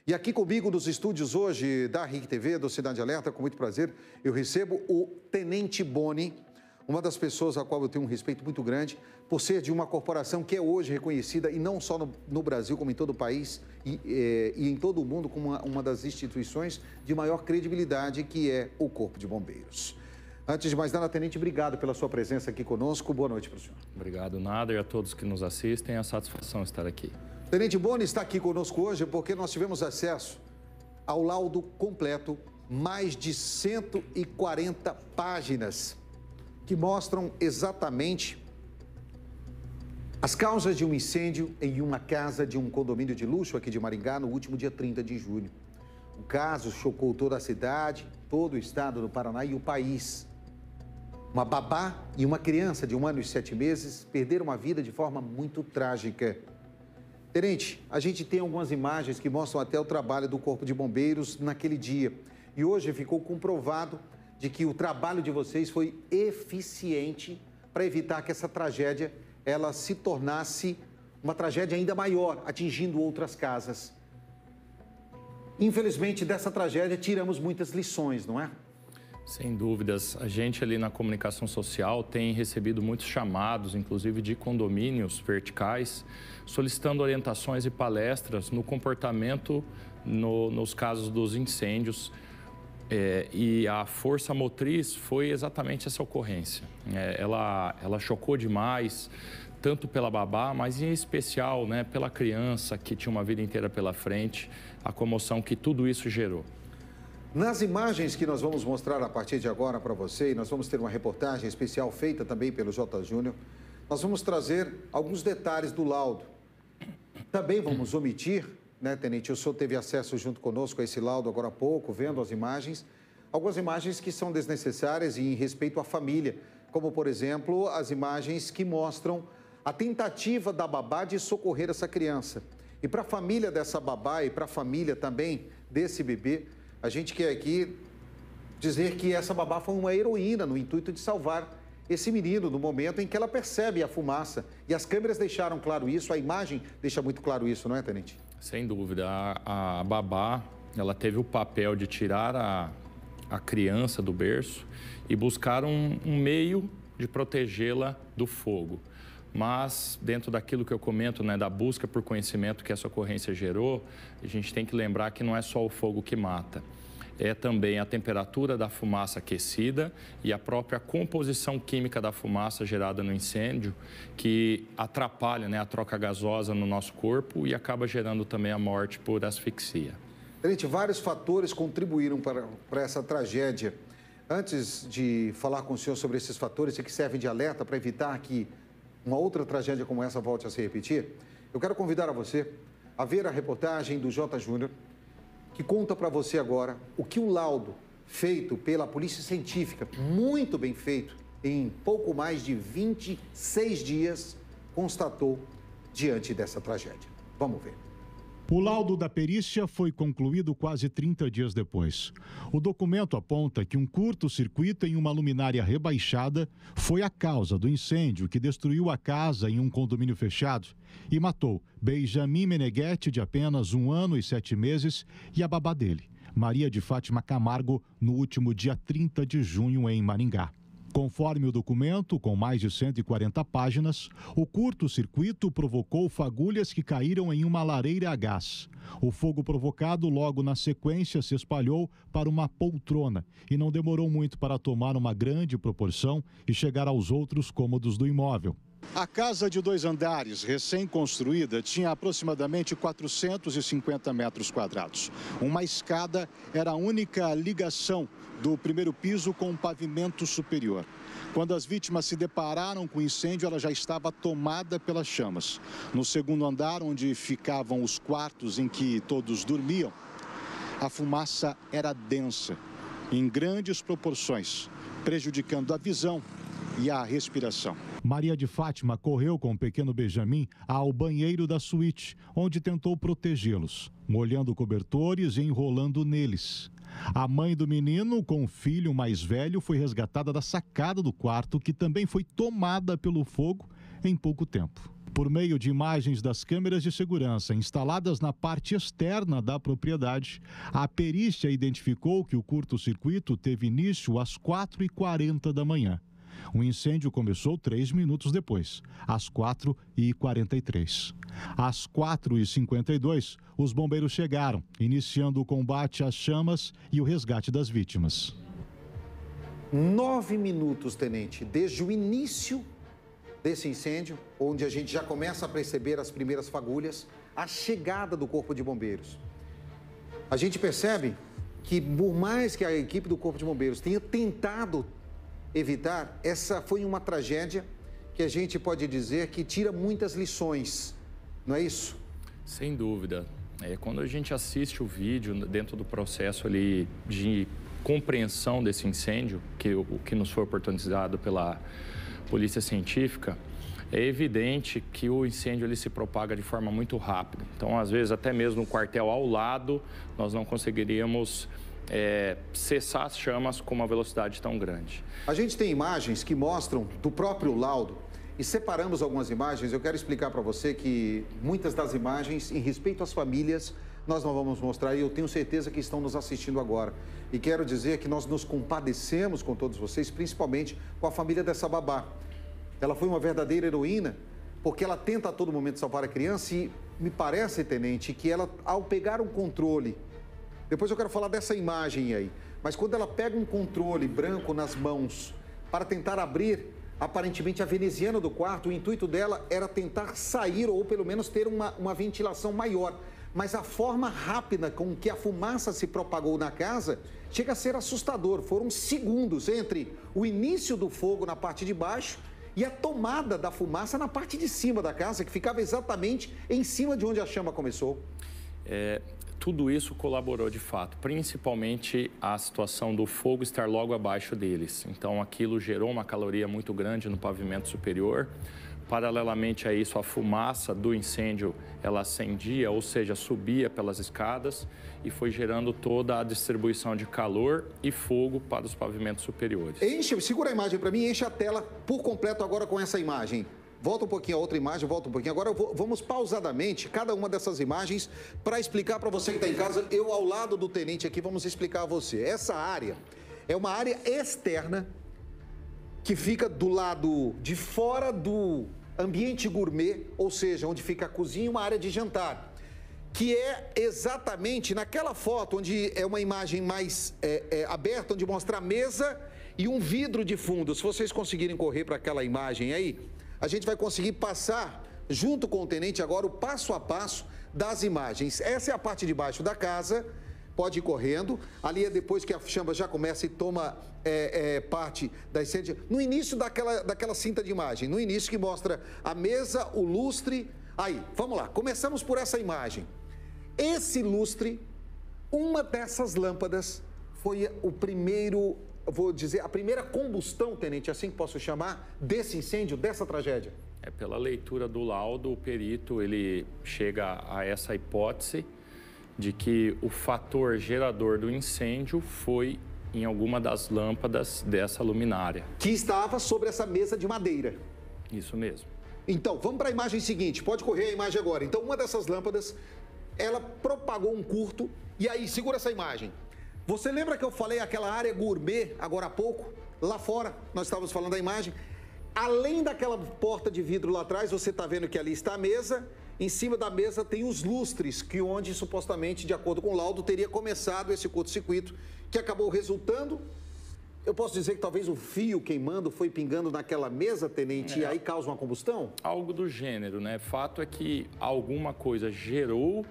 E aqui comigo nos estúdios hoje da RIC TV, do Cidade Alerta, com muito prazer, eu recebo o Tenente Boni, uma das pessoas a qual eu tenho um respeito muito grande, por ser de uma corporação que é hoje reconhecida, e não só no Brasil, como em todo o país e em todo o mundo, como uma das instituições de maior credibilidade, que é o Corpo de Bombeiros. Antes de mais nada, Tenente, obrigado pela sua presença aqui conosco. Boa noite para o senhor. Obrigado, Nader, e a todos que nos assistem. É a satisfação estar aqui. Tenente Boni está aqui conosco hoje porque nós tivemos acesso ao laudo completo, mais de 140 páginas, que mostram exatamente as causas de um incêndio em uma casa de um condomínio de luxo aqui de Maringá no último dia 30 de junho. O caso chocou toda a cidade, todo o estado do Paraná e o país. Uma babá e uma criança de 1 ano e 7 meses perderam a vida de forma muito trágica. Tenente, a gente tem algumas imagens que mostram até o trabalho do Corpo de Bombeiros naquele dia. E hoje ficou comprovado de que o trabalho de vocês foi eficiente para evitar que essa tragédia ela se tornasse uma tragédia ainda maior, atingindo outras casas. Infelizmente, dessa tragédia tiramos muitas lições, não é? Sem dúvidas. A gente ali na comunicação social tem recebido muitos chamados, inclusive de condomínios verticais, solicitando orientações e palestras no comportamento nos casos dos incêndios. E a força motriz foi exatamente essa ocorrência. Ela chocou demais, tanto pela babá, mas em especial, né, pela criança que tinha uma vida inteira pela frente, a comoção que tudo isso gerou. Nas imagens que nós vamos mostrar a partir de agora para você, e nós vamos ter uma reportagem especial feita também pelo J. Júnior, nós vamos trazer alguns detalhes do laudo. Também vamos omitir, né, Tenente, o senhor teve acesso junto conosco a esse laudo agora há pouco, vendo as imagens, algumas imagens que são desnecessárias e em respeito à família, como, por exemplo, as imagens que mostram a tentativa da babá de socorrer essa criança. E para a família dessa babá e para a família também desse bebê, a gente quer aqui dizer que essa babá foi uma heroína no intuito de salvar esse menino no momento em que ela percebe a fumaça. E as câmeras deixaram claro isso, a imagem deixa muito claro isso, não é, Tenente? Sem dúvida. A babá, ela teve o papel de tirar a criança do berço e buscar um meio de protegê-la do fogo. Mas, dentro daquilo que eu comento, né, da busca por conhecimento que essa ocorrência gerou, a gente tem que lembrar que não é só o fogo que mata. É também a temperatura da fumaça aquecida e a própria composição química da fumaça gerada no incêndio que atrapalha, né, a troca gasosa no nosso corpo e acaba gerando também a morte por asfixia. Tenente, vários fatores contribuíram para essa tragédia. Antes de falar com o senhor sobre esses fatores e que servem de alerta para evitar que uma outra tragédia como essa volte a se repetir, eu quero convidar a você a ver a reportagem do J. Júnior, que conta para você agora o que um laudo feito pela Polícia Científica, muito bem feito, em pouco mais de 26 dias, constatou diante dessa tragédia. Vamos ver. O laudo da perícia foi concluído quase 30 dias depois. O documento aponta que um curto-circuito em uma luminária rebaixada foi a causa do incêndio que destruiu a casa em um condomínio fechado e matou Benjamin Meneghetti, de apenas 1 ano e 7 meses, e a babá dele, Maria de Fátima Camargo, no último dia 30 de junho em Maringá. Conforme o documento, com mais de 140 páginas, o curto-circuito provocou fagulhas que caíram em uma lareira a gás. O fogo provocado logo na sequência se espalhou para uma poltrona e não demorou muito para tomar uma grande proporção e chegar aos outros cômodos do imóvel. A casa de 2 andares, recém-construída, tinha aproximadamente 450 metros quadrados. Uma escada era a única ligação do primeiro piso com o pavimento superior. Quando as vítimas se depararam com o incêndio, ela já estava tomada pelas chamas. No segundo andar, onde ficavam os quartos em que todos dormiam, a fumaça era densa, em grandes proporções, prejudicando a visão e a respiração. Maria de Fátima correu com o pequeno Benjamin ao banheiro da suíte, onde tentou protegê-los, molhando cobertores e enrolando neles. A mãe do menino, com o filho mais velho, foi resgatada da sacada do quarto, que também foi tomada pelo fogo em pouco tempo. Por meio de imagens das câmeras de segurança instaladas na parte externa da propriedade, a perícia identificou que o curto-circuito teve início às 4h40 da manhã. O incêndio começou 3 minutos depois, às 4h43. Às 4h52, os bombeiros chegaram, iniciando o combate às chamas e o resgate das vítimas. 9 minutos, tenente, desde o início desse incêndio, onde a gente já começa a perceber as primeiras fagulhas, a chegada do Corpo de Bombeiros. A gente percebe que, por mais que a equipe do Corpo de Bombeiros tenha tentado evitar, essa foi uma tragédia que a gente pode dizer que tira muitas lições, não é isso? Sem dúvida. Quando a gente assiste o vídeo dentro do processo ali de compreensão desse incêndio, que nos foi oportunizado pela Polícia Científica, é evidente que o incêndio ele se propaga de forma muito rápida. Então, às vezes, até mesmo no quartel ao lado, nós não conseguiríamos cessar as chamas com uma velocidade tão grande. A gente tem imagens que mostram do próprio laudo e separamos algumas imagens. Eu quero explicar para você que muitas das imagens, em respeito às famílias, nós não vamos mostrar e eu tenho certeza que estão nos assistindo agora. E quero dizer que nós nos compadecemos com todos vocês, principalmente com a família dessa babá. Ela foi uma verdadeira heroína, porque ela tenta a todo momento salvar a criança e me parece, tenente, que ela, ao pegar um controle, depois eu quero falar dessa imagem aí, mas quando ela pega um controle branco nas mãos para tentar abrir, aparentemente, a veneziana do quarto, o intuito dela era tentar sair ou pelo menos ter uma ventilação maior. Mas a forma rápida com que a fumaça se propagou na casa chega a ser assustador. Foram segundos entre o início do fogo na parte de baixo e a tomada da fumaça na parte de cima da casa, que ficava exatamente em cima de onde a chama começou. Tudo isso colaborou de fato, principalmente a situação do fogo estar logo abaixo deles. Então, aquilo gerou uma caloria muito grande no pavimento superior. Paralelamente a isso, a fumaça do incêndio, ela acendia, ou seja, subia pelas escadas e foi gerando toda a distribuição de calor e fogo para os pavimentos superiores. Segura a imagem para mim, enche a tela por completo agora com essa imagem. Volta um pouquinho a outra imagem, volta um pouquinho. Agora vamos pausadamente cada uma dessas imagens para explicar para você que está em casa. Eu, ao lado do tenente aqui, vamos explicar a você. Essa área é uma área externa que fica do lado de fora do ambiente gourmet, ou seja, onde fica a cozinha e uma área de jantar, que é exatamente naquela foto, onde é uma imagem mais aberta, onde mostra a mesa e um vidro de fundo. Se vocês conseguirem correr para aquela imagem aí, a gente vai conseguir passar, junto com o tenente agora, o passo a passo das imagens. Essa é a parte de baixo da casa. Pode ir correndo, ali é depois que a chama já começa e toma parte da incêndio. No início daquela cinta de imagem, no início que mostra a mesa, o lustre. Aí, vamos lá, começamos por essa imagem. Esse lustre, uma dessas lâmpadas, foi o primeiro, vou dizer, a primeira combustão, tenente, assim que posso chamar, desse incêndio, dessa tragédia. Pela leitura do laudo, o perito ele chega a essa hipótese de que o fator gerador do incêndio foi em alguma das lâmpadas dessa luminária. Que estava sobre essa mesa de madeira. Isso mesmo. Então, vamos para a imagem seguinte. Pode correr a imagem agora. Então, uma dessas lâmpadas, ela propagou um curto. E aí, segura essa imagem. Você lembra que eu falei aquela área gourmet agora há pouco? Lá fora, nós estávamos falando da imagem. Além daquela porta de vidro lá atrás, você está vendo que ali está a mesa. Em cima da mesa tem os lustres, que onde supostamente, de acordo com o laudo, teria começado esse curto-circuito, que acabou resultando. Eu posso dizer que talvez o fio queimando foi pingando naquela mesa, tenente, e aí causa uma combustão? Algo do gênero, né? Fato é que alguma coisa gerou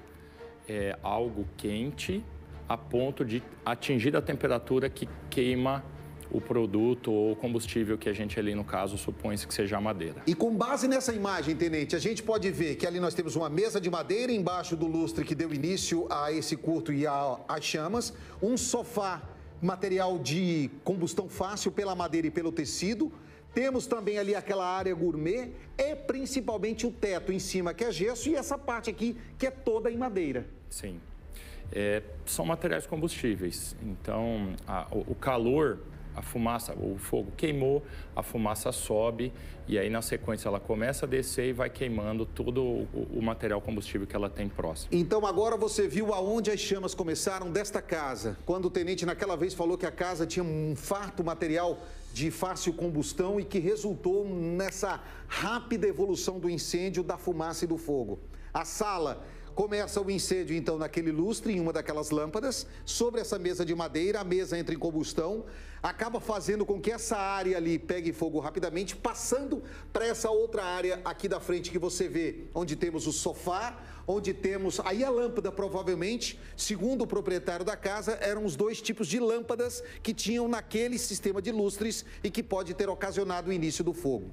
algo quente a ponto de atingir a temperatura que queima o produto ou combustível que a gente ali, no caso, supõe-se que seja a madeira. E com base nessa imagem, tenente, a gente pode ver que ali nós temos uma mesa de madeira embaixo do lustre que deu início a esse curto e às chamas, um sofá, material de combustão fácil pela madeira e pelo tecido, temos também ali aquela área gourmet e principalmente o teto em cima que é gesso e essa parte aqui que é toda em madeira. Sim. São materiais combustíveis, então o calor a fumaça, o fogo queimou, a fumaça sobe e aí na sequência ela começa a descer e vai queimando todo o material combustível que ela tem próximo. Então agora você viu aonde as chamas começaram desta casa, quando o tenente naquela vez falou que a casa tinha um farto material de fácil combustão e que resultou nessa rápida evolução do incêndio, da fumaça e do fogo. A sala começa o incêndio, então, naquele lustre, em uma daquelas lâmpadas. Sobre essa mesa de madeira, a mesa entra em combustão, acaba fazendo com que essa área ali pegue fogo rapidamente, passando para essa outra área aqui da frente que você vê, onde temos o sofá, onde temos... Aí a lâmpada, provavelmente, segundo o proprietário da casa, eram os dois tipos de lâmpadas que tinham naquele sistema de lustres e que pode ter ocasionado o início do fogo.